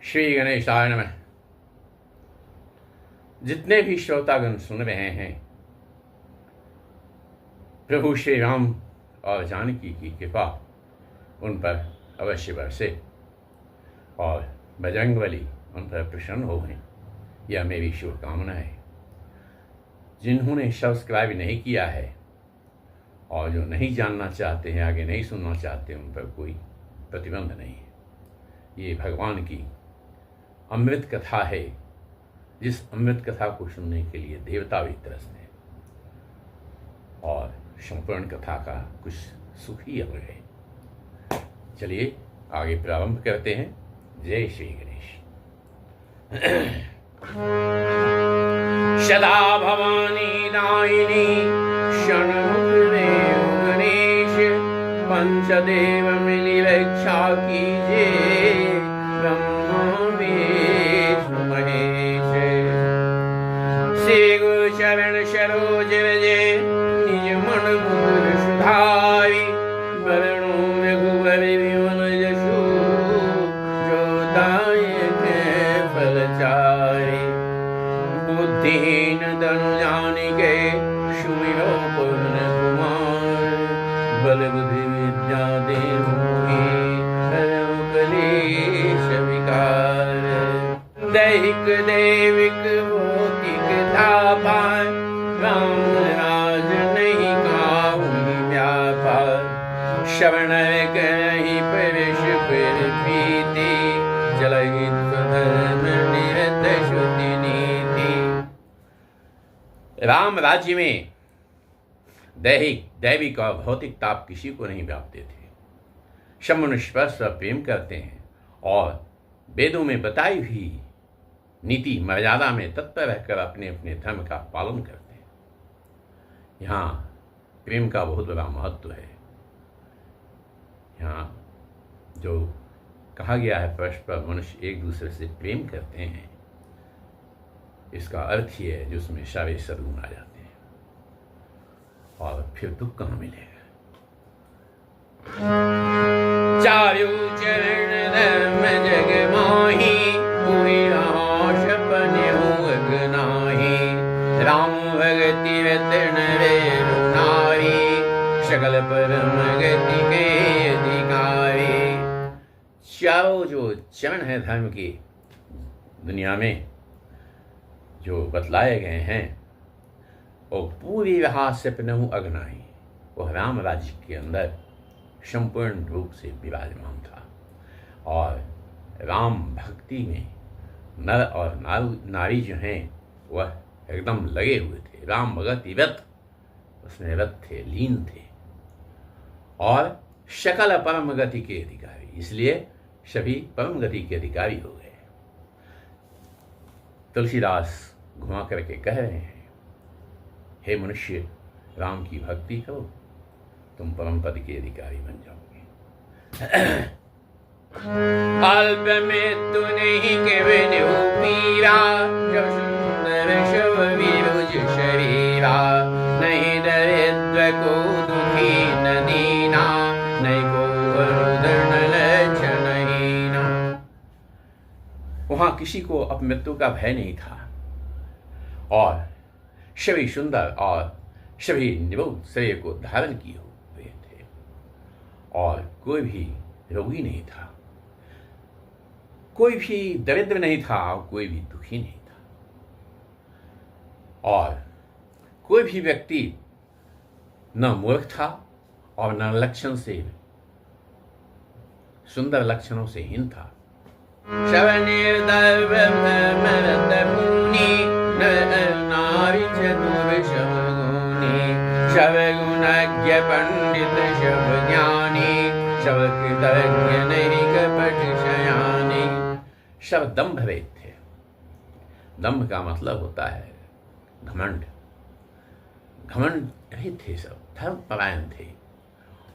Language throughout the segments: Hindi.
श्री गणेशाय नमः। जितने भी श्रोतागण सुन रहे हैं, प्रभु श्री राम और जानकी की कृपा उन पर अवश्य बरसे और बजरंगबली उन पर प्रसन्न हो गए, यह मेरी शुभकामना है। जिन्होंने सब्सक्राइब नहीं किया है और जो नहीं जानना चाहते हैं, आगे नहीं सुनना चाहते, उन पर कोई प्रतिबंध नहीं है। ये भगवान की अमृत कथा है, जिस अमृत कथा को सुनने के लिए देवता भी तरसते हैं और संपूर्ण कथा का कुछ सुख ही अलग है। चलिए आगे प्रारंभ करते हैं। जय श्री गणेश। सदा भवानी दायिनी षण्मुख देव गणेश, पंचदेव मिली रक्षा कीजिए, ब्रह्मा विष्णु महेश। श्री गुरु चरण सरोज रजे, निज मन मुकुर सुधारी, वरणों रघुवर विमल यशो, जो दायक फलचारी। बुद्धिहीन तनु जानिके, सुमिरो पवन कुमार, बल बुद्धि विद्या देहु हरहु कलेश विकार। दैहिक दैविक भौतिक तापान, राम राज नहीं काहू व्यापार। श्रवण करहि परश पर प्रीति, चलहि स्वधर्म निरत श्रुति नीति। राम राज्य में दैविक और भौतिक ताप किसी को नहीं व्यापते थे। सब मनुष्य परस्पर प्रेम करते हैं और वेदों में बताई हुई नीति मर्यादा में तत्पर रहकर अपने अपने धर्म का पालन करते हैं। यहाँ प्रेम का बहुत बड़ा महत्व है। यहाँ जो कहा गया है, परस्पर मनुष्य एक दूसरे से प्रेम करते हैं, इसका अर्थ ही है जो उसमें सारे सद्गुण आ जाते हैं और फिर दुख कहाँ मिलेगा। चारु चरण धर्म जग माही, पूरी नाश बन्यो अगनाही। राम भगति रतन रेणु नारी, सकल परम गति के अधिकारी। चारों जो चरण है धर्म की दुनिया में जो बतलाए गए हैं, और पूरी राह से पनहु अगनाही, वह राम राज्य के अंदर संपूर्ण रूप से विराजमान था। और राम भक्ति में नर और नारी जो हैं वह एकदम लगे हुए थे। राम भगति रत, उसमें रत थे, लीन थे और सकल परम गति के अधिकारी, इसलिए सभी परम गति के अधिकारी हो गए। तुलसीदास घुमा करके कह रहे हैं, हे मनुष्य, राम की भक्ति करो, तुम परम पद के अधिकारी बन जाओगे। अल्प में तू नहीं केवल पीरा, जब सुंदर शव विरुज शरीरा। नहीं दरिद्र को दुखी न दीना, नहीं को रुदन लक्षणहीना। वहां किसी को अपमृत्यु का भय नहीं था और सभी सुंदर और सभी निरोग शरीर को धारण किए हुए थे और कोई भी रोगी नहीं था, कोई भी दरिद्र नहीं था और कोई भी दुखी नहीं था। और कोई भी व्यक्ति न मूर्ख था और न लक्षण से सुंदर लक्षणों से हीन था। शवगुणज्ञ पंडित शव ज्ञानी, शव कृतज्ञ नहीं कपट शयानी। शव दंभ रहित थे। दंभ का मतलब होता है घमंड। घमंड रहित थे, सब धर्म परायण थे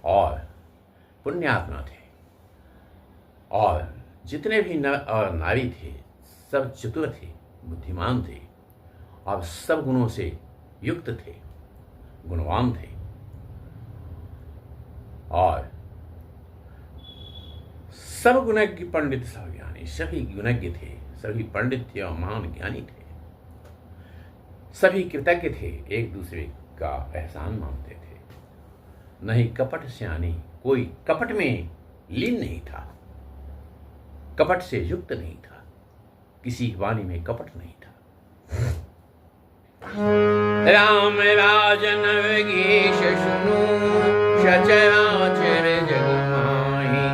और पुण्यात्मा थे। और जितने भी नर और नारी थे सब चतुर थे, बुद्धिमान थे और सब गुणों से युक्त थे, गुणवान थे और सब गुणज्ञ पंडित सब ज्ञानी, सभी गुणज्ञ थे, सभी पंडित थे और महान ज्ञानी थे, सभी कृतज्ञ थे, एक दूसरे का एहसान मानते थे, नहीं कपट से आनी, कोई कपट में लीन नहीं था, कपट से युक्त नहीं था, किसी वाणी में कपट नहीं था। राम राजन वगीश सुनु सचराचर जग माहि,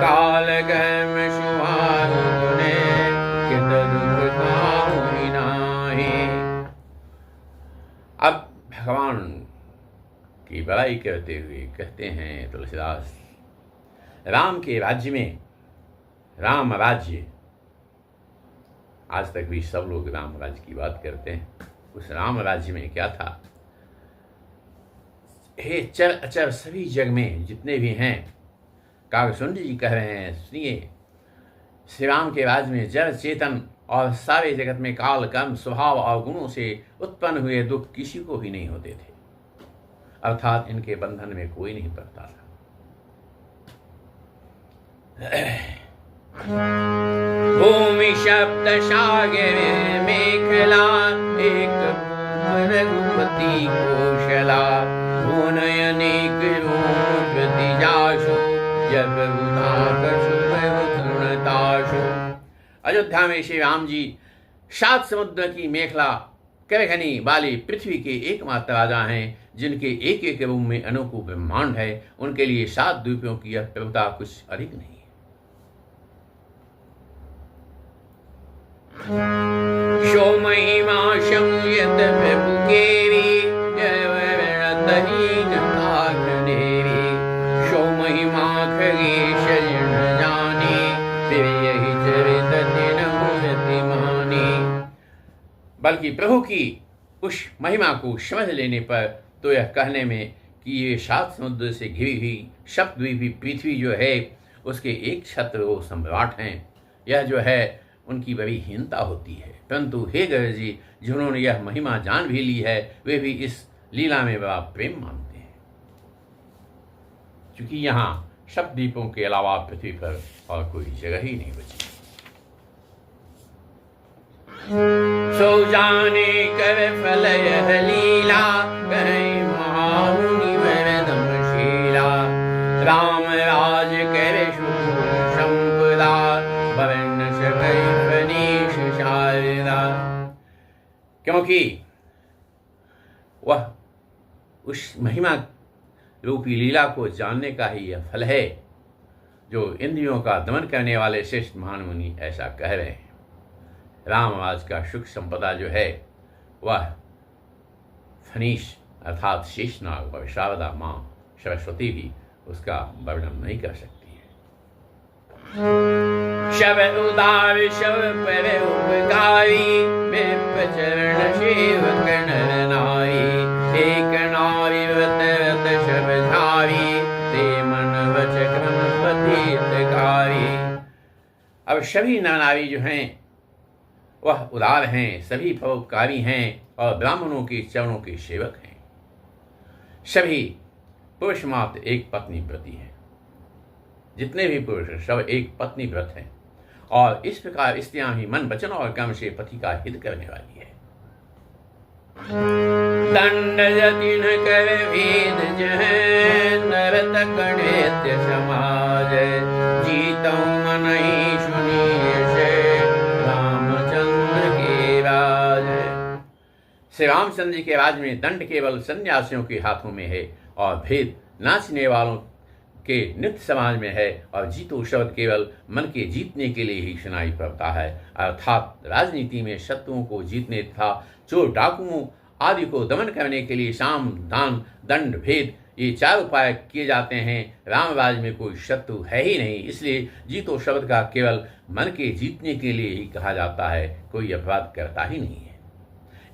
काल गम सुहाग गुणे कित दुख काहुनि नाहि। अब भगवान की बड़ाई करते हुए कहते हैं तुलसीदास, राम के राज्य में, राम राज्य, आज तक भी सब लोग राम राज्य की बात करते हैं, उस राम राज्य में क्या था? हे चर अचर सभी जग में जितने भी हैं, काकसुंड जी कह रहे हैं, सुनिए, श्री राम के राज्य में जड़ चेतन और सारे जगत में काल कर्म स्वभाव और गुणों से उत्पन्न हुए दुख किसी को भी नहीं होते थे, अर्थात इनके बंधन में कोई नहीं पड़ता था। भूमि शब्द सागर मेखला, एक रघुपति कौशला, भुवन अनेक रूप दिजाशु, जब अयोध्या में श्री राम जी 7 समुद्र की मेखला करघनी वाली पृथ्वी के एकमात्र राजा हैं, जिनके एक एक रूप में अनोखा ब्रह्मांड है। उनके लिए 7 द्वीपों की यह प्रभुता कुछ अधिक नहीं है। शो महिमा संयत प्रभु केरी, तहीन काग देवी, शो महिमा खगेश जन जानी, फिर यही चरित दिन मूर्ति मानी। बल्कि प्रभु की उस महिमा को समझ लेने पर तो यह कहने में कि ये 7 समुद्र से घिरी हुई सप्तद्वीपी पृथ्वी जो है, उसके एक छत्र वो सम्राट हैं, यह जो है उनकी बड़ी हीनता होती है। परंतु हे गणेश जी, जिन्होंने यह महिमा जान भी ली है, वे भी इस लीला में बड़ा प्रेम मानते हैं, क्योंकि यहाँ सप्तद्वीपों के अलावा पृथ्वी पर और कोई जगह ही नहीं बची। सो जाने कर फल यह लीला, कहीं महामुनि वरदमशीला, राम राज कर संपदा, वर्ण सकई फनीश शारदा। क्योंकि वह उस महिमा रूपी लीला को जानने का ही यह फल है, जो इंद्रियों का दमन करने वाले श्रेष्ठ महान मुनि ऐसा कह रहे हैं। रामराज का सुख संपदा जो है, वह फनीश अर्थात शेषनाग और शारदा माँ सरस्वती भी उसका वर्णन नहीं कर सकती है। शब उदार शब पर उपकारी, चरण सेवक नर नारी, एक नारी व्रत व्रत शब धारी, ते मन वच क्रम पतितकारी। अब सभी नर नारी जो हैं वह उदार हैं, सभी परोपकारी हैं और ब्राह्मणों के चरणों के सेवक हैं। सभी पुरुष मात्र एक पत्नी व्रती हैं, जितने भी पुरुष सब एक पत्नी व्रत हैं, और इस प्रकार स्त्रियां ही मन वचन और कर्म से पति का हित करने वाली है। दंड जतिन कर भेद जह, नरत गणित समाज, जीतौ मन ही सुनिए से, रामचंद्र के राज। श्री रामचंद्र जी के राज में दंड केवल सन्यासियों के हाथों में है, और भेद नाचने वालों के नृत्य समाज में है, और जीतो शब्द केवल मन के जीतने के लिए ही सुनाई पड़ता है। अर्थात राजनीति में शत्रुओं को जीतने तथा चोर डाकुओं आदि को दमन करने के लिए साम दान दंड भेद ये 4 उपाय किए जाते हैं। रामराज में कोई शत्रु है ही नहीं, इसलिए जीतो शब्द का केवल मन के जीतने के लिए ही कहा जाता है, कोई अपराध करता ही नहीं है।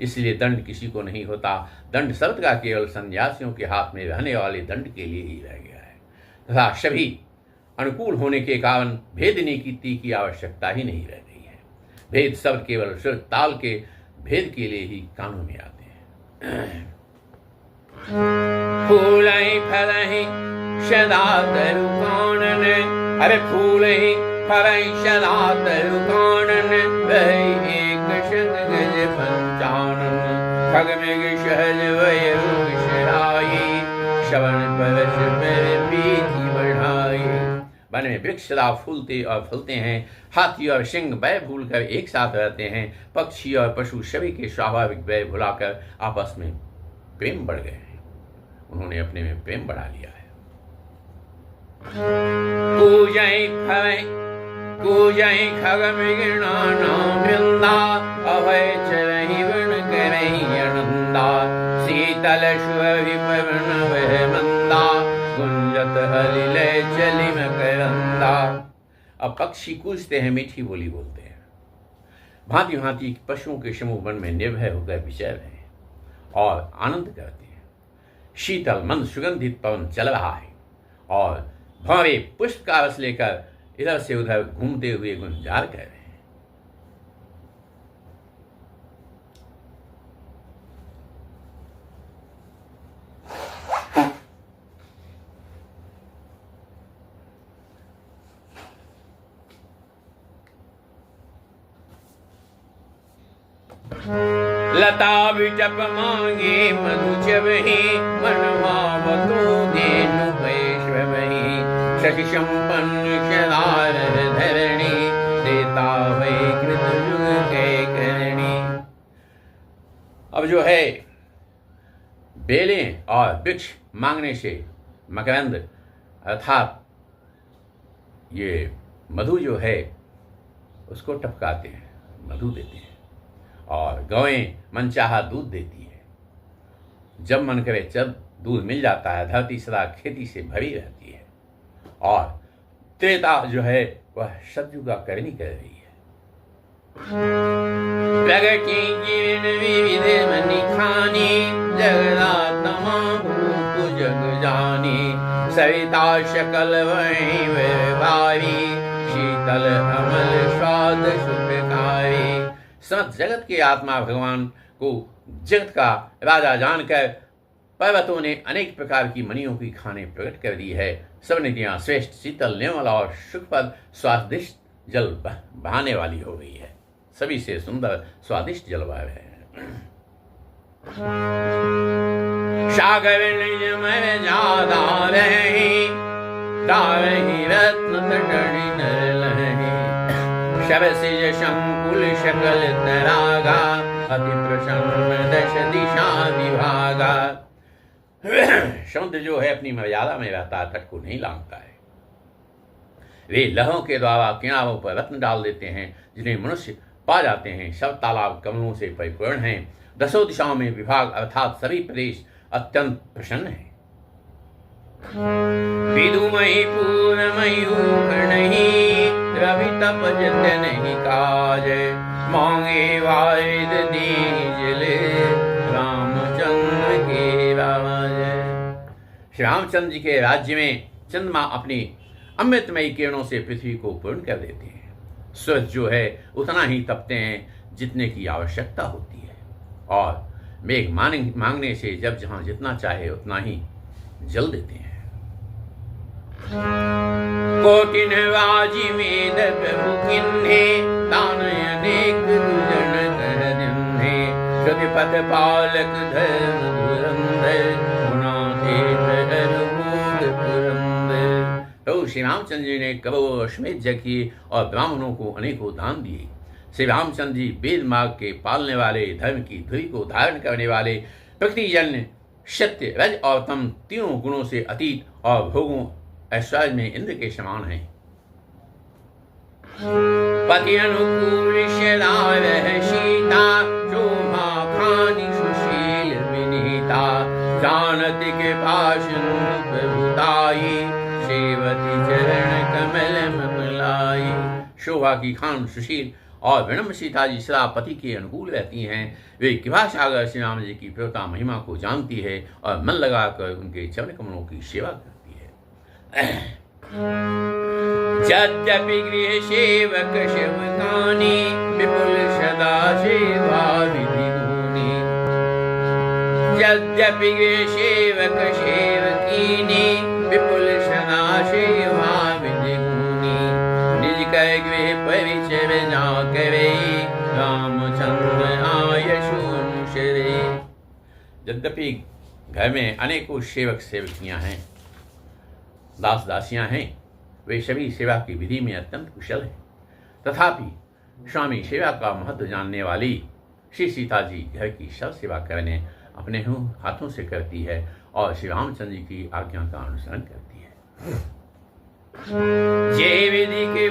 इसलिए दंड किसी को नहीं होता। दंड शब्द का केवल सन्यासियों के हाथ में रहने वाले दंड के लिए ही रह गया है, तथा सभी अनुकूल होने के कारण भेद नीति की आवश्यकता ही नहीं रह गई है। भेद शब्द केवल सुर ताल के भेद के लिए ही कानून में आते हैं। फूलहि फलहि सदा तरु कानन, अरे फूल ही फरै सदा तरु कानन, वह एक शत गज पंचानन। खग मृग सहज वय विसराई, श्रवण परस पर प्रीति बढ़ाई। वन में वृक्ष सदा फूलते और फलते हैं, हाथी और सिंह भय भूलकर एक साथ रहते हैं, पक्षी और पशु सभी के स्वाभाविक भय भुलाकर आपस में प्रेम बढ़ गए हैं। उन्होंने अपने में प्रेम बढ़ा लिया है। कूजय खग मृग नाना वृंदा, अभय चरहि वन करहि आनंदा। शीतल सुरभि पवन वह मंदा, गुंजत हरिलय चलि मकरंदा। अब पक्षी कूजते हैं, मीठी बोली बोलते हैं, भांति भांति पशुओं के समूह वन में निर्भय होकर विचर रहे हैं और आनंद करते हैं। शीतल मंद सुगंधित पवन चल रहा है और भंवरे पुष्प का रस लेकर इधर से उधर घूमते हुए गुंजार कर रहे हैं। लता विटप मांगे मधु चबहि, मन भावतु धेनु वैश्वहि। शशि संपन्न शरार धरणी, देता वै कृत युग के करणी। अब जो है बेलें और वृक्ष मांगने से मकरंद अर्थात ये मधु जो है उसको टपकाते हैं, मधु देते हैं। और गौएं मनचाहा दूध देती है, जब मन करे जब दूध मिल जाता है। धरती सदा खेती से भरी रहती है और त्रेता जो है वह सतयुग का करनी कर रही है। प्रगति जीवन विविध मनि खानी, जगदात्मा भूप जग जानी। सविता शकल वही भावी, शीतल अमल स्वाद सुखकारी। समस्त जगत के आत्मा भगवान को जगत का राजा जानकर पर्वतों ने अनेक प्रकार की मणियों की खाने प्रकट कर दी है। सब नदियां श्रेष्ठ शीतल निर्मल और सुखप्रद स्वादिष्ट जल बहाने वाली हो गई है। सभी से सुंदर स्वादिष्ट जलवायु है। सागर निज में ज्यादा रही, दारही रत्न तटणी नर लही। शरसिज शंकुल शकल तरागा, अति प्रसन्न दश दिशा विभागा। समुद्र जो है अपनी मर्यादा में रहता है, तट को नहीं लांघता है। वे लहों के द्वारा किनारों पर रत्न डाल देते हैं, जिन्हें मनुष्य पा जाते हैं। सब तालाब कमलों से परिपूर्ण हैं। दसों दिशाओं में विभाग अर्थात सभी प्रदेश अत्यंत प्रसन्न है। विदुमयी पूर्णमयी नहीं, रवि तप जत नहीं काज। मांगे वारिद दीजल, रामचंद्र के राज। श्री रामचंद्र जी के राज्य में चंद्रमा अपनी अमृतमयी किरणों से पृथ्वी को पूर्ण कर देते हैं। सूरज जो है उतना ही तपते हैं जितने की आवश्यकता होती है, और मेघ मांगने से जब जहां जितना चाहे उतना ही जल देते हैं। कोटिन वाजी में प्रभु किन्हे, दान अनेक दुजन कर दिन्हे। श्रुति पथ पालक धर्म धुरंधर, तो श्री रामचंद्र जी ने करोड़ों अश्वमेध यज्ञ किए और ब्राह्मणों को अनेकों दान दिए। श्री रामचंद्र जी वेद मार्ग के पालने वाले, धर्म की धुरी को धारण करने वाले, प्रकृतिजन्य सत्य रज और तम तीनों गुणों से अतीत और भोगों ऐश्वर्य में इंद्र के समान हैं। पति अनुकूल सीता, शोभा खानी सुशील विनीता। जानती के पास प्रभुताई, सेवती चरण कमल ममलाई। शोभा की खान सुशील और विनम्र सीता जी सदा पति के अनुकूल रहती हैं। वे कृपा सागर श्री राम जी की प्रभुता महिमा को जानती है और मन लगाकर उनके चरण कमलों की सेवा करती है। यद्यपि गृह सेवक शिवकानी, विपुल सदा सेवा विधि गुनी। यद्यपि गृह सेवक सेवकीनी, विपुल सदा सेवा विधि गुनी। गए गृह परिचय जा करे रामचंद्र आय शूनुशरे। यद्यपि घर में अनेकों सेवक सेवकियां हैं, दास दासियां हैं, वे सभी सेवा की विधि में अत्यंत कुशल हैं, तथापि स्वामी सेवा का महत्व जानने वाली श्री सीता जी घर की सब सेवा करने अपने हाथों से करती है और श्री रामचंद्र जी की आज्ञा का अनुसरण करती है। जे विधि के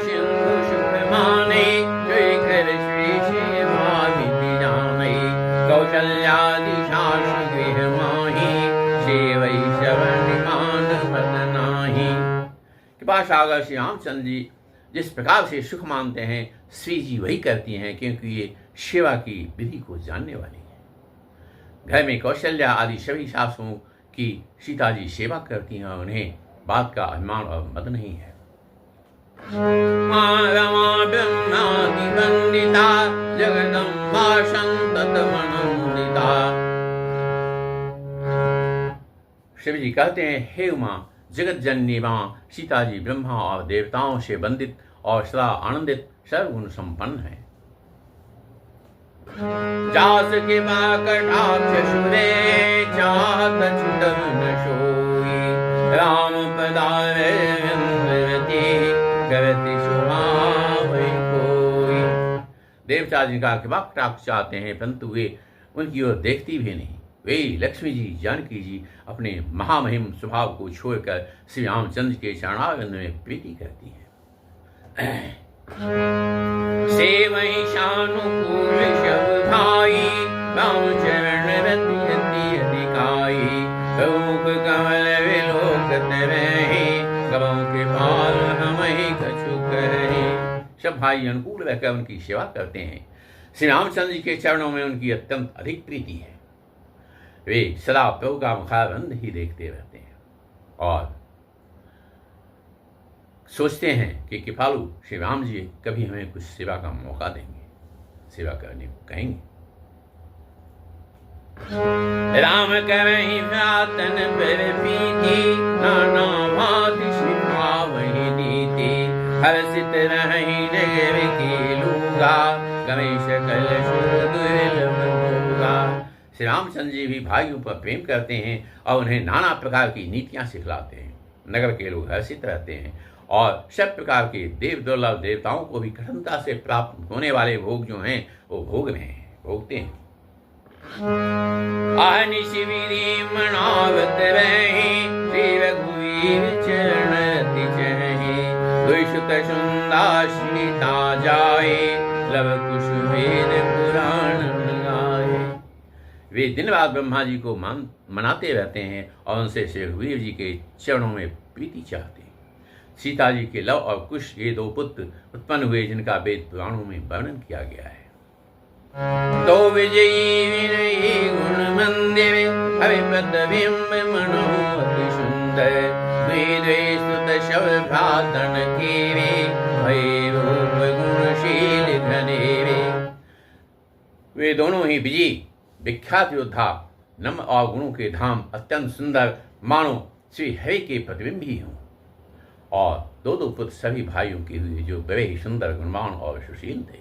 सिंधु सुख माने, श्री सेवा विधि जाने, कौशल्यादि शास्त्र गृह माही, सेवई श्रवण मान मत नाही। कृपा सागर श्री रामचंद्र जी जिस प्रकार से सुख मानते हैं, श्री जी वही करती हैं, क्योंकि ये सेवा की विधि को जानने वाली है। घर में कौशल्या आदि सभी सासुओं की सीता जी सेवा करती हैं और उन्हें बात का अभिमान और मद नहीं है। जगदम्बा संतत मनोदिता। शिव जी कहते हैं, हे उमा, जगत जननी माँ सीता जी ब्रह्मा और देवताओं से वंदित और सदा आनंदित सर्वगुण संपन्न है। जास के कटाक्ष सुरे चाहत छुटन न सोई, राम पदारे करती सुहावै कोई। देवता जिनका कृपा कटाक्ष चाहते हैं, परंतु वे उनकी ओर देखती भी नहीं। वे लक्ष्मी जी जानकी जी अपने महामहिम स्वभाव को छोड़कर श्री रामचंद्र के चरणारविंद में प्रीति करती है। सेवई शानुकूल शब भाई, रामचरण रति अति अधिकाई, प्रमुख कमल विलोकत रहे, कबों के पाल हमहि कछु कहे। सब भाई अनुकूल रहकर उनकी सेवा करते हैं। श्री रामचंद्र जी के चरणों में उनकी अत्यंत अधिक प्रीति है। वे सदा प्रभु का मुखारविंद ही देखते रहते हैं और सोचते हैं कि कृपालु श्री राम जी कभी हमें कुछ सेवा का मौका देंगे, सेवा करने को कहेंगे। राम करहि भ्रातन पर प्रीति, नाना भांति सिखावहि नीति, हर्षित रहहि नगर के लूगा, गमे सकल सुर दुर्लभ होगा। श्री रामचंद्र जी भी भाइयों पर प्रेम करते हैं और उन्हें नाना प्रकार की नीतियां सिखलाते हैं। नगर के लोग हर्षित रहते हैं और सब प्रकार के देव दुर्लभ देवताओं को भी कठिनता से प्राप्त होने वाले भोग जो हैं वो भोगते हैं। आहनिशि विधि मनावत रहे, श्री रघुवीर चरण रति चहे, दुष्ट सुंदा सीता जाए, लव कुश वेद पुराण गाए। वे दिन रात ब्रह्मा जी को मनाते रहते हैं और उनसे श्री रघुवीर जी के चरणों में प्रीति चाहते हैं। सीता जी के लव और कुश ये दो पुत्र उत्पन्न हुए जिनका वेद पुराणों में वर्णन किया गया है। तो विजयी विनयी गुण मंदिर, हरिपद बिंब मनो अति सुंदर, द्वे शव भ्रातन केवे, भय रूप गुणशील घनेवे। वे दोनों ही विजयी विख्यात योद्धा, नम और गुणों के धाम, अत्यंत सुंदर, मानो श्री हरि के प्रतिबिंब ही हों। और दो पुत्र सभी भाइयों के हुए जो बड़े ही सुंदर, गुणवान और सुशील थे।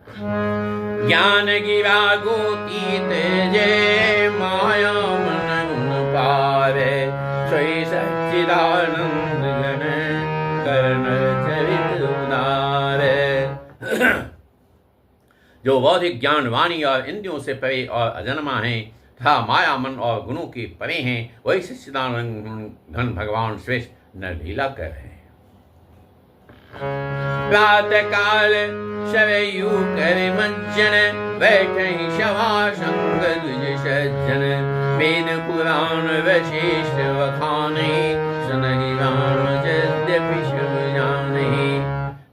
ज्ञान गिरा गोतीत जय, माया मन गुण पावे, सोई सच्चिदानंद घन, कर्ण चरित उदारे। जो बौद्धिक ज्ञान, वाणी और इंद्रियों से परे और अजन्मा हैं तथा माया मन और गुणों के परे हैं, वही सच्चिदानंद घन भगवान श्रेष्ठ नरलीला कर रहे हैं। प्रातः काल शवयु कर मज्जन, बैठहि सभा संग द्विज सज्जन, वेद पुराण वशिष्ठ वखाने, सुनहि राम यद्यपि शुभ जाने।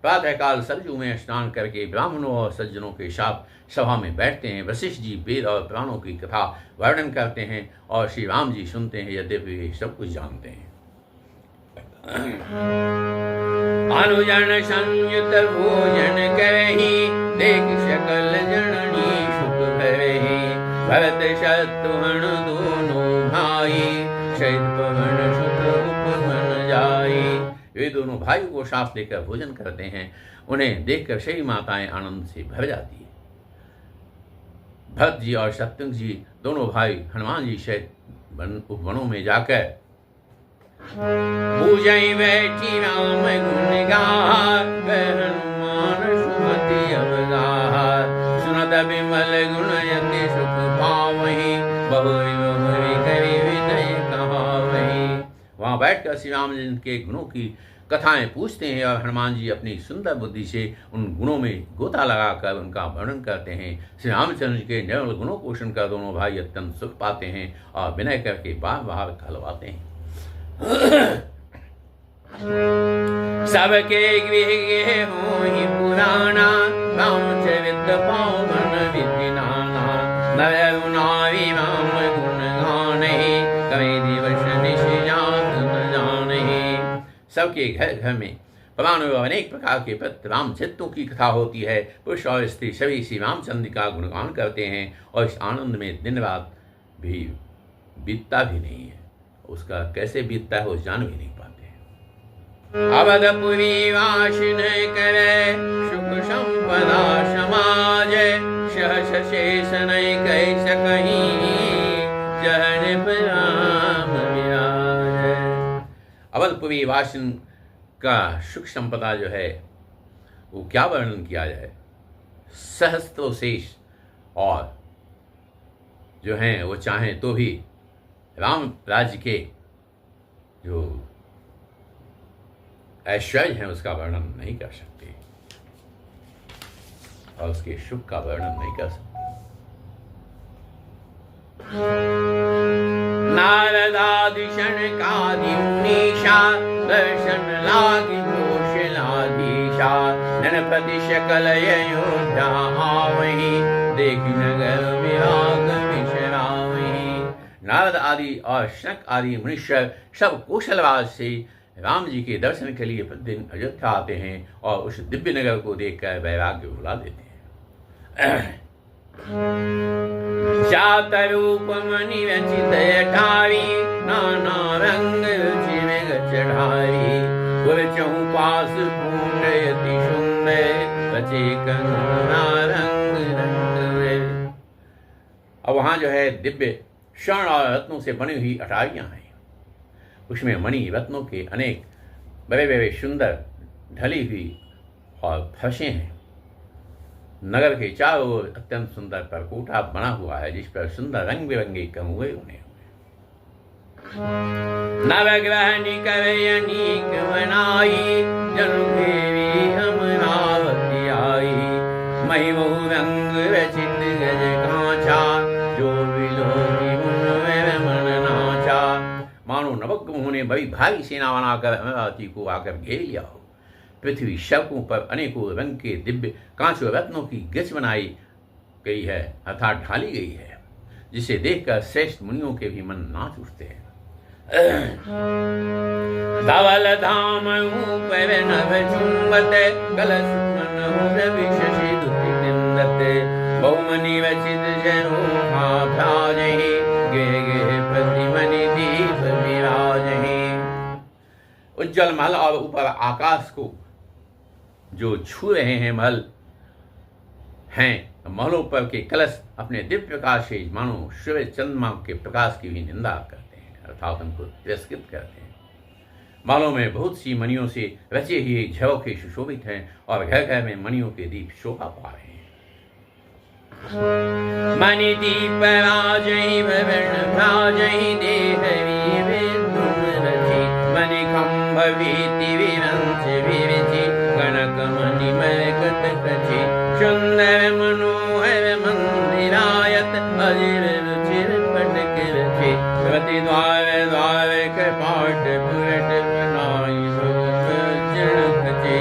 प्रातःकाल सरजू में स्नान करके ब्राह्मणों और सज्जनों के साथ सभा में बैठते हैं। वशिष्ठ जी वेद और पुराणों की कथा वर्णन करते हैं और श्री राम जी सुनते हैं, यद्यपि वे सब कुछ जानते हैं। अनुजन संयुत भोजन करहि, देख सकल जननी सुख भरहि, भरत शत्रुघ्न दोनों भाई, शैत पवन सुत उपवन जाई। वे दोनों भाइयों को साथ लेकर भोजन करते हैं। उन्हें देखकर सभी माताएं आनंद से भर जाती है। भरत जी और शत्रुघ्न जी दोनों भाई हनुमान जी से वनों में जाकर पूजई बैठी राम गुण गाहा, हनुमान सुमति अवगाहा, सुनत विमल गुण यति सुख पावहि, बहु कवि विनय कहावहि। वहाँ बैठकर श्री राम जी के गुणों की कथाएं पूछते हैं और हनुमान जी अपनी सुंदर बुद्धि से उन गुणों में गोता लगाकर उनका वर्णन करते हैं। श्री रामचंद्र जी के निर्मल गुणों को सुनकर दोनों भाई अत्यंत सुख पाते हैं और विनय करके बार बार कहलवाते हैं। सबके गृह होहि पुराना, रामचरित पावन विधि नाना, नर गुणावि राम गुण गानहि, कवि दिवस निशि जात न जानहि। सबके घर घर में पुराण एवं अनेक प्रकार के पत्र रामचरितों की कथा होती है। पुरुष और स्त्री सभी श्री रामचंद्र का गुणगान करते हैं और इस आनंद में दिन रात भी बीतता भी नहीं है। उसका कैसे बीतता है वो जान भी नहीं पाते हैं। अवधपुरी वास न करे, सुख संपदा समाज, सहस शेष नहीं कह सकहीं, जहन राम विराज। अवधपुरी वासन का सुख संपदा जो है वो क्या वर्णन किया जाए। सहस्त्रों शेष और जो हैं वो चाहें तो भी राम राज्य के जो ऐश्वर्य हैं उसका वर्णन नहीं कर सकते और उसके सुख का वर्णन नहीं कर सकते। नारदादि शनकादि मुनीषा, दर्शन लागी कौशलाधीशा, नरपति सकल अयोध्या आवहि, देखि नगर विराग विश्रामहि। नारद आदि और शनक आदि मनुष्य सब कौशलराज से राम जी के दर्शन के लिए प्रतिदिन अयोध्या आते हैं और उस दिव्य नगर को देखकर वैराग्य भुला देते हैं। जात रूप मणि रचित अठारी, नाना रंग रुचि में चढ़ाई, गुर चौपास पूर्ण अति सुंदर, रचे कंगना रंग रंग। अब वहाँ जो है दिव्य स्वर्ण और रत्नों से बनी हुई अटारियाँ हैं। उसमें मणि रत्नों के अनेक बड़े बड़े सुंदर ढली हुई और फर्शें हैं। नगर के चारों ओर अत्यंत सुंदर परकोटा बना हुआ है जिस पर सुंदर रंग बिरंगे कमुए उन्हें नवग्रह निकरयनीक बनाई, जनु देवी अमरावती आई, महिमहु रंग रचित गज कांचा, जो विलोकी मन नाचा। मानो नवग्रहों ने बड़ी भारी सेना बनाकर अमरावती को आकर घेर लिया हो। पृथ्वी सड़कों पर अनेकों रंग के दिव्य कांचों रत्नों की गज बनाई गई है अर्थात ढाली गई है, जिसे देखकर श्रेष्ठ मुनियों के भी मन नाच उठते हैं। धवल धाम ऊपर नभ चुंबत, कलश मन विशि दुति निंदत, बहुमनि रचित जनो भाजहि, गे गे प्रतिमनि दीप विराजहि। उज्जवल महल और ऊपर आकाश को जो छू रहे हैं महल हैं, महलों पर के कलश अपने दिव्य प्रकाश से मानो सूर्य चंद्रमा के प्रकाश की भी निंदा करते हैं अर्थात उनको तिरस्कृत करते हैं। महलों में बहुत सी मणियों से रचे हुए झरोखे सुशोभित हैं और घर घर में मणियों के दीप शोभा पा रहे हैं। मणि दीप राजहि भवन भ्राजहि, देहवी विद्युन रचि, मणि खंभ वीति विरंच विरचि, कनक मणि मरकत कचि, सुंदर मनोहर मंदिरायत, अजिर रुचिर पटक रचि, प्रति द्वार द्वार कपाट पुरट बनाई जड़ खचे।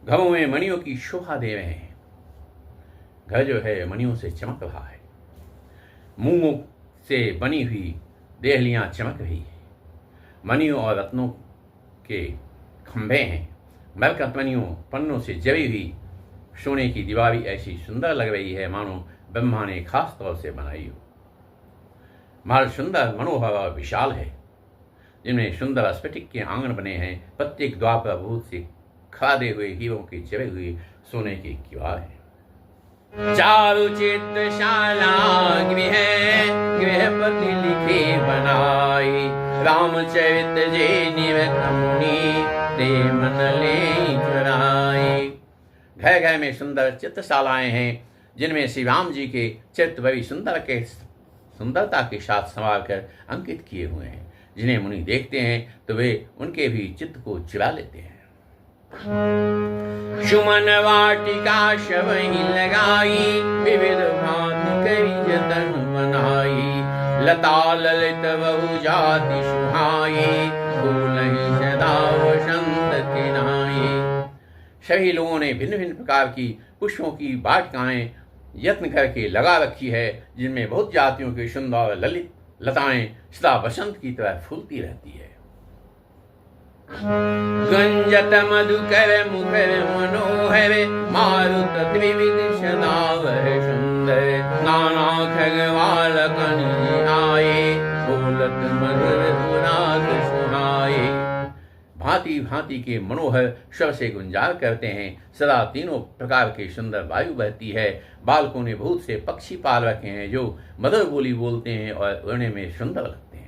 घरों में मणियों की शोभा दे रहे हैं। घर जो है मणियों से चमक रहा है। मूंगों से बनी हुई देहलियां चमक रही है। मणियों और रत्नों के खंभे हैं। मरकत मणियों पन्नों से जड़ी हुई सोने की दीवारी ऐसी सुंदर लग रही है मानो ब्रह्मा ने खास तौर से बनाई हो। महल सुंदर मनोहर और विशाल है। जिनमें सुंदर स्फटिक के आंगन बने हैं। प्रत्येक द्वार पर बहुत से खादे हुए हीरों के चढ़े हुए सोने के किवाड़ हैं। चारु चित्रशाला गृह गृहपति लिखे बनाई, रामचरित जे निवृत्त मुनि ते मन ले चुराई। घर घर में सुंदर चित्रशालाएं हैं, जिनमें श्री राम जी के चित्र बड़ी सुंदरता के साथ संवार कर अंकित किए हुए हैं। जिन्हें मुनि देखते हैं तो वे उनके भी चित्त को चुरा लेते हैं। सुमन वाटिका शवही लगाई, विविध भांति करी जतन बनाई, लता ललित बहु जाति सुहाई, फूलहि सदा वसंत किनाई। सभी लोगों ने भिन्न भिन्न प्रकार की पुष्पों की वाटिकाएं यत्न करके लगा रखी है, जिनमें बहुत जातियों की सुंदर ललित लताएं सदा बसंत की तरह फूलती रहती है। गुंजत मधुकर मुखर मनोहर, मारुत द्विविध सदावर सुंदर, नाना खगवाल कनि आए, बोलत मधुर पुरात सुहाए। भांति भांति के मनोहर स्वर से गुंजार करते हैं। सदा तीनों प्रकार के सुंदर वायु बहती है। बालकों ने बहुत से पक्षी पाल रखे हैं जो मधुर बोली बोलते हैं और उड़ने में सुंदर लगते हैं।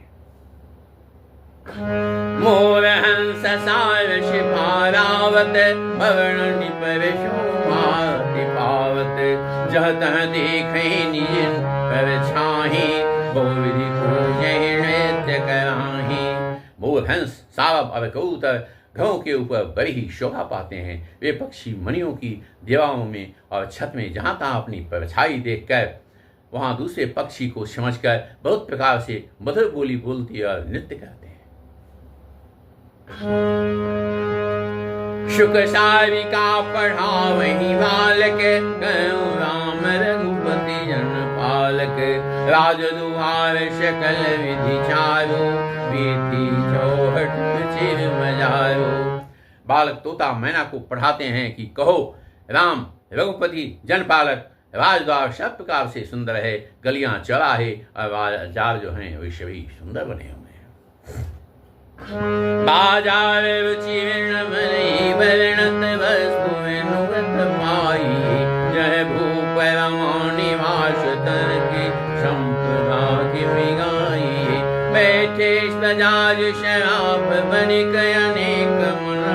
मोर हंस सारस पारावत, पवन निपर शोभाति पावत, जह तह देखे निज पर छाही, बहु विधि पूजै नृत्य कराही। मोर हंस सारव और कबूतर घरों के ऊपर बड़ी ही शोभा पाते हैं। वे पक्षी मणियों की दीवारों में और छत में जहां तहां अपनी परछाई देखकर वहां दूसरे पक्षी को समझकर बहुत प्रकार से मधुर बोली बोलती और नृत्य करते हैं। शुक सारिका पढ़ावहि बालक, कहूँ राम रघुपति जन पालक, राज दुआर सकल विधि चारो, बीती चौहट चिर मजारो। बालक तोता मैना को पढ़ाते हैं कि कहो राम रघुपति जनपालक, राजद्वार सब प्रकार से सुंदर है, गलियां चौराहे और बाजार जो हैं वे सभी सुंदर बने हुए हैं। बाजार रुचि वर्णत वस्तु पाई, जय भूप निवास तर की संपदा की मिगाई। बैठे सजाज शराब बनिक अनेक मन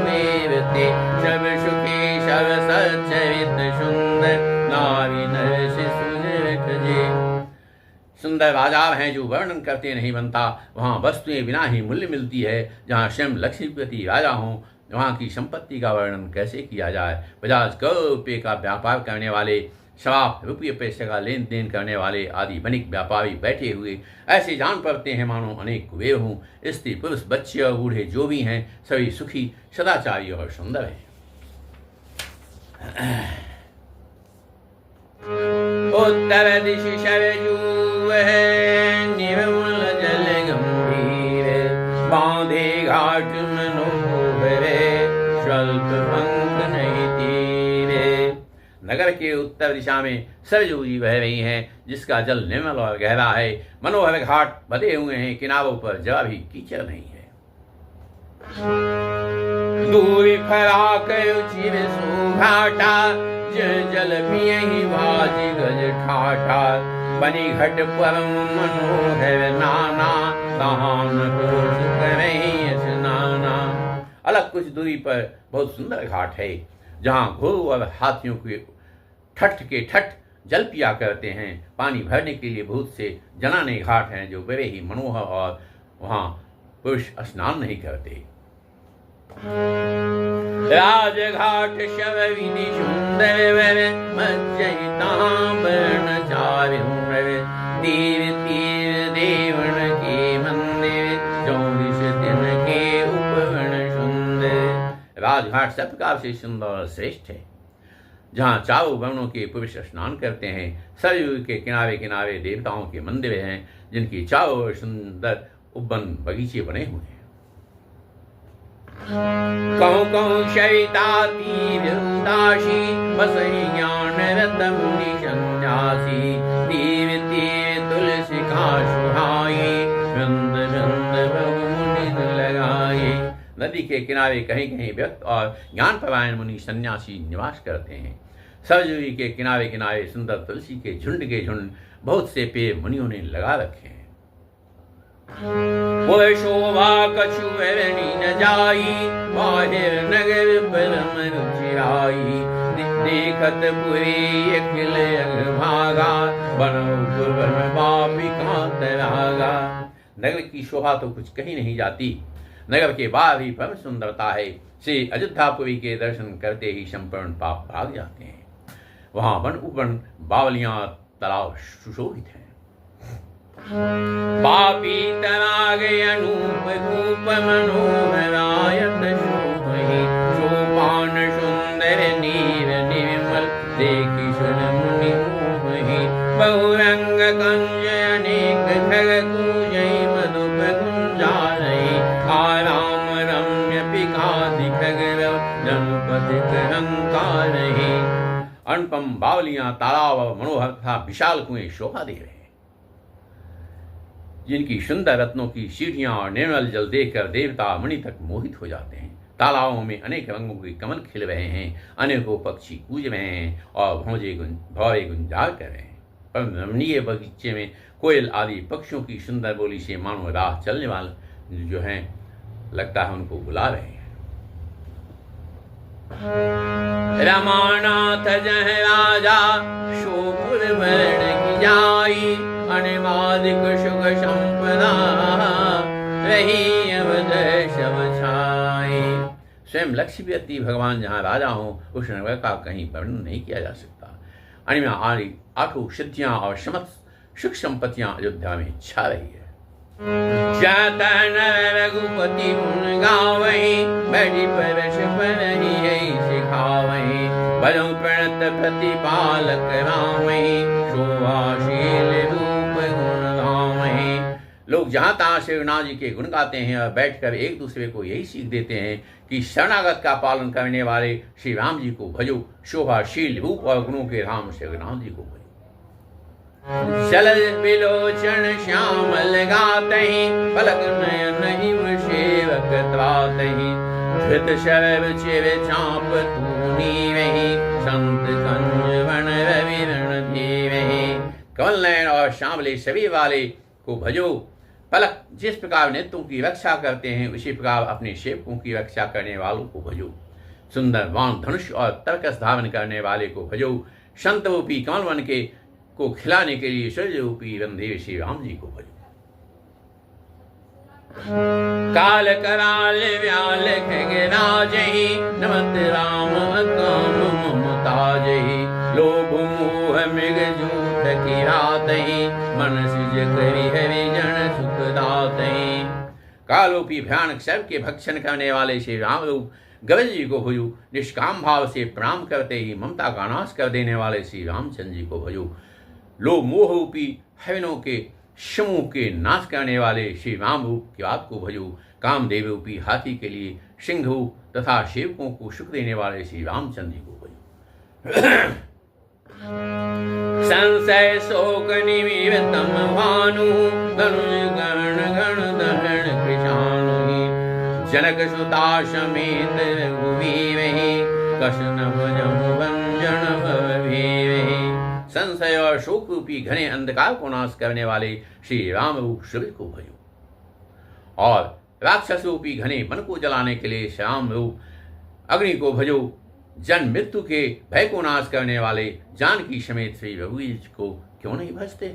मेवते, सब सुखी सब सचरित सुंदर, नारी नर शिशु जे। सुंदर बाजार हैं जो वर्णन करते नहीं बनता। वहाँ वस्तुएं बिना ही मूल्य मिलती है। जहाँ स्वयं लक्ष्मीपति राजा हों वहाँ की संपत्ति का वर्णन कैसे किया जाए। 50 करोड़ रुपये का व्यापार करने वाले, शराब रुपये पैसे का लेन देन करने वाले आदि बनिक व्यापारी बैठे हुए ऐसे जान पड़ते हैं मानो अनेक कुबेर हों। स्त्री पुरुष बच्चे और बूढ़े जो भी हैं सभी सुखी सदाचारी और सुंदर हैं। उत्तर दिश सरजू है निर्मल जल गंभीर, बांधे घाट मनोहर, स्वल्प पंख नहीं तीरे। नगर के उत्तर दिशा में सरजू जी बह रही हैं, जिसका जल निर्मल और गहरा है। मनोहर घाट बंधे हुए हैं, किनारों पर जरा भी कीचड़ नहीं है। दूरी फराक चिर सुघाटा, जल पियहि भाजी गज ठाठा, बनी घट परम मनोहर नाना, तहान कोश करहि स्नाना। अलग कुछ दूरी पर बहुत सुंदर घाट है, जहाँ घोड़ों और हाथियों के ठठ जल पिया करते हैं। पानी भरने के लिए बहुत से जनाने घाट हैं जो बड़े ही मनोहर, और वहाँ पुरुष स्नान नहीं करते। राजघाट शव विधि सुंदर वर, मज्जहि तहाँ बर्ण चारु नर, तीर तीर देवन के मंदिर, 24 दिन के उपवन सुंदर। राजघाट सब प्रकार से सुंदर और श्रेष्ठ है, जहाँ चारों वर्णों के पुरुष स्नान करते हैं। सरयू के किनारे किनारे देवताओं के मंदिर हैं, जिनकी चारों ओर सुंदर उपवन बगीचे बने हुए हैं। कहूँ कहूँ सरिता तीर उदासी, बसहि ज्ञान रत मुनि सन्यासी, तीर तीर तुलसी का सुहाई, वृंद वृंद बहु नदी के किनारे कहीं कहीं व्यक्त और ज्ञान परायण मुनि सन्यासी निवास करते हैं। सरजू के किनारे किनारे सुंदर तुलसी के झुंड बहुत से पेड़ मुनियों ने लगा रखे हैं। वो शोभा कछु वरणी न जाई, बाहिर नगर परम रुचिराई। देखत पुरी अखिल अंग भागा, बनो पुरवन बापी कांत रागा। नगर की शोभा तो कुछ कहीं नहीं जाती, नगर के बाहर ही परम सुंदरता है। श्री अयोध्यापुरी के दर्शन करते ही संपूर्ण पाप भाग जाते हैं। वहां वन उपवन बावलियां तालाब सुशोभित हैं। पापी तराग अनूप रूप मनोहरायत शोभहि, सोपान सुंदर नीर निर्मल देखि सुन मुनि मोहि। बहुरंग कंज अनेक खग कूजै, मधुप गुंजारहि। आराम रम्य पिकादि खग जनपद करंकारहि। अनुपम बावलियां तालाब और मनोहर तथा विशाल कुएं शोभा दे रहे हैं, जिनकी सुंदर रत्नों की सीढ़ियां और निर्मल जल देखकर देवता मुनि तक मोहित हो जाते हैं। तालाबों में अनेक रंगों के कमल खिल रहे हैं, अनेकों पक्षी कूज रहे हैं और भौरे गुंजार कर रहे हैं। पर रमणीय बगीचे में कोयल आदि पक्षियों की सुंदर बोली से मानो राह चलने वाले जो हैं लगता है उनको बुला रहे हैं। रमानाथ जह राजा शोपुर वर्ण की जाई, अनिमादिक सुख संपदा रही अवध शव छाई। स्वयं लक्ष्मीपति भगवान जहाँ राजा हो उस नगर का कहीं वर्णन नहीं किया जा सकता। अनिमा आदि आठों सिद्धियां और समस्त सुख संपत्तियां अयोध्या में छा रही है। जतन रघुपति गुण गावहि, बड़ी परश परहि है सिखावहि। बलौ प्रणत प्रतिपालक रामहि, शोभाशील रूप गुण रामहि। लोग जहाँ तहाँ श्री रघुनाथ जी के गुण गाते हैं और बैठकर एक दूसरे को यही सीख देते हैं कि शरणागत का पालन करने वाले श्री राम जी को भजो, शोभाशील रूप और गुणों के राम श्री रघुनाथ जी को भजो। चल बिलोचन श्यामल गातहि, पलक नयन इव सेवक त्रातहि। धृत शरव चिर चाप तूनीवहि, संत कंज वन रवि रण धीवहि। कमल नयन और श्यामले शरीर वाले को भजो। पलक जिस प्रकार नेत्रों की रक्षा करते हैं उसी प्रकार अपने सेवकों की रक्षा करने वालों को भजो। सुंदर वाण धनुष और तरकस धारण करने वाले को भजो। संत रूपी कमल वन के को खिलाने के लिए सूर्य रूपी रणधीर श्री राम जी को भजो। काल कराल व्याल खगराजहि, नमत राम काम ममताजहि। लोभ मोह मृग जूठ किरातहि, मन सृज करि हरि जन सुख दातहि। कालोपी भयानक सर्प के भक्षण करने वाले श्री राम रूप गवल जी को भजो। निष्काम भाव से प्रणाम करते ही ममता का नाश कर देने वाले श्री रामचंद्र जी को भजो। लोभ मोह रूपी हवनों के समूह के नाश करने वाले श्री राम रूप की बात को भजो। कामदेव रूपी हाथी के लिए सिंह रूप तथा सेवकों को सुख देने वाले श्री रामचंद्र जी को भजो। संशय शोक निमित्तम भानु, धनुष गण गण दहन कृशानु। जनक सुता समेत रघुवीरहि, कसन भजम भंजन भवभीरहि। संशय और शोक रूपी घने अंधकार को नाश करने वाले श्री राम रूप सूर्य को भजो। और राक्षस रूपी घने वन को जलाने के लिए श्याम रूप अग्नि को भजो। जन्म मृत्यु के भय को नाश करने वाले जानकी समेत श्री रघुवीर को क्यों नहीं भजते।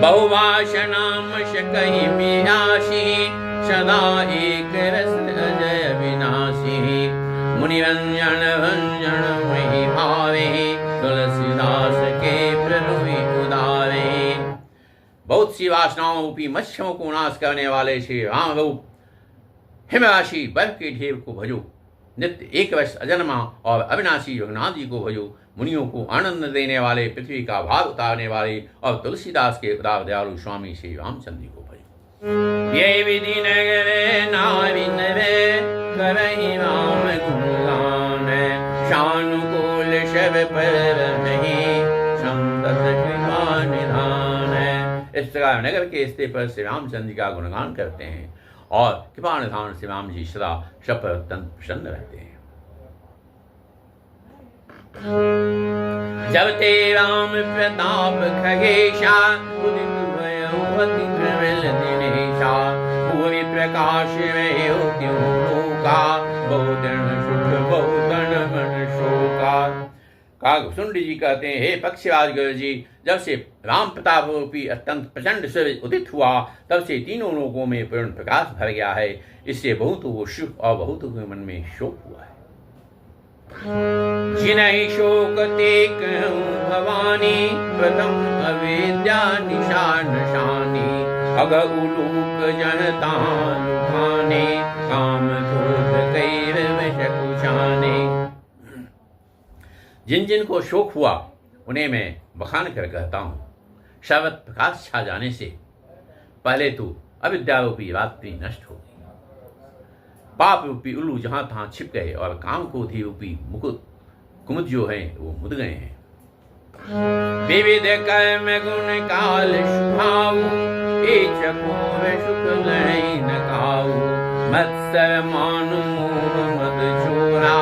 बहुभाषणाम शकहि मियासी, सदा एक रस अजय विनाशी। मुनिरंजन भंजन महि भावे, तुलसीदास के प्रभुहि उदारे। बहुत सी वासनाओं रूपी मत्स्यों को नाश करने वाले श्री राम रूप हिमराशि बर्फ के ढेर को भजो। नित्य एक वर्ष अजन्मा और अविनाशी रघुनाथ जी को भजो। मुनियों को आनंद देने वाले, पृथ्वी का भार उतारने वाले और तुलसीदास के उदार दयालु स्वामी श्री रामचंद्र जी को भजो। ये विधि नगर नाविन रे, करहि राम गुणगान। शानुकूल शब पर नहीं, संतत कृपा निधान। इस प्रकार नगर के स्थित पर श्री रामचंद्र जी का गुणगान करते हैं और कृपा निधान श्री राम जी सदा सब पर अत्यंत प्रसन्न रहते हैं। जब ते राम प्रताप खगेशा उदित भयो अति प्रबल दिनेशा, पूरी प्रकाश भयो त्यों लोका, बहुजन सुख बहुतन मन शोका। काकभुसुंड जी कहते हैं, हे पक्षीराज गुरु जी, जब से राम प्रताप रूपी अत्यंत प्रचंड सूर्य उदित हुआ तब से तीनों लोगों में पूर्ण प्रकाश भर गया है। इससे बहुत वो सुख और बहुत के मन में शोक हुआ है। जिन्हि शोक ते कहूँ भवानी, प्रथम अविद्या निशान शानी, अग उलूक जनता लुभाने, काम क्रोध कैर विष कुशाने। जिन जिन को शोक हुआ उन्हें मैं बखान कर कहता हूँ, शावत प्रकाश छा जाने से पहले तो अविद्या रूपी रात्रि नष्ट हो गई, पाप रूपी उल्लू जहां तहां छिप गए और काम क्रोधी रूपी मुकुट कुमुद जो है वो मुद गए हैं। विविध कर्म गुण काल शुभाऊ, एक चकोर सुख नहीं नकाऊ, मत्सर मान मोह मद चोरा,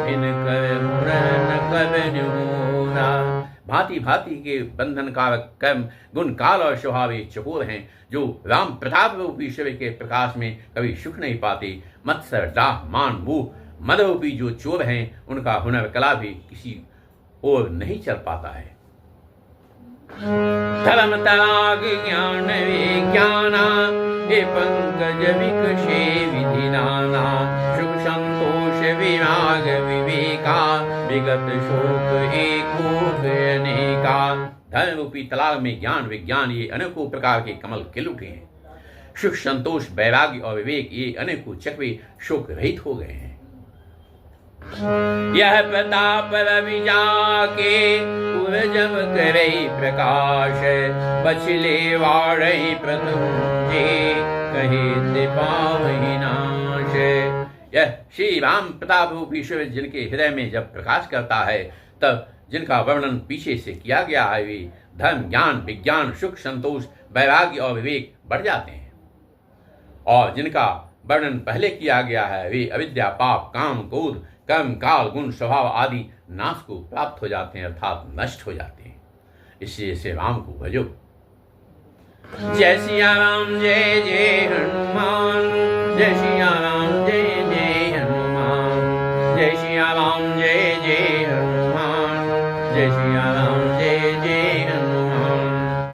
इन कर मुरन कब न्योरा। भांति भांति के बंधन कारक कर्म गुण काल और स्वभाव चकोर हैं, जो राम प्रताप रूपी शिव के प्रकाश में कभी सुख नहीं पाते। मत्सर डाह मान मुह मद रूपी जो चोर हैं, उनका हुनर कला भी किसी और नहीं चल पाता है। धर्म त्याग ज्ञान विज्ञाना, हे पंकज विकशे विधि नाना, सुख संतोष विराग विवेका, विगत शोक एको अनेका। धर्म रूपी तालाब में ज्ञान विज्ञान ये अनेकों प्रकार के कमल खिल उठे हैं। सुख संतोष वैराग्य और विवेक ये अनेकों चकवे शोक रहित हो गए हैं। यह प्रताप रवि जाके पुरजब करे प्रकाश, बछले वाड़े प्रथम जे कहे ते पावहि नाश। यह श्री राम प्रताप रूपी शिव जिनके हृदय में जब प्रकाश करता है तब जिनका वर्णन पीछे से किया गया है वे धर्म ज्ञान विज्ञान सुख संतोष वैराग्य और विवेक बढ़ जाते हैं, और जिनका वर्णन पहले किया गया है वे अविद्या पाप काम क्रोध कर्म काल गुण स्वभाव आदि नाश को प्राप्त हो जाते हैं, अर्थात नष्ट हो जाते हैं। इसलिए से राम को भजो। जय सिया राम जय जय हनुमान, जय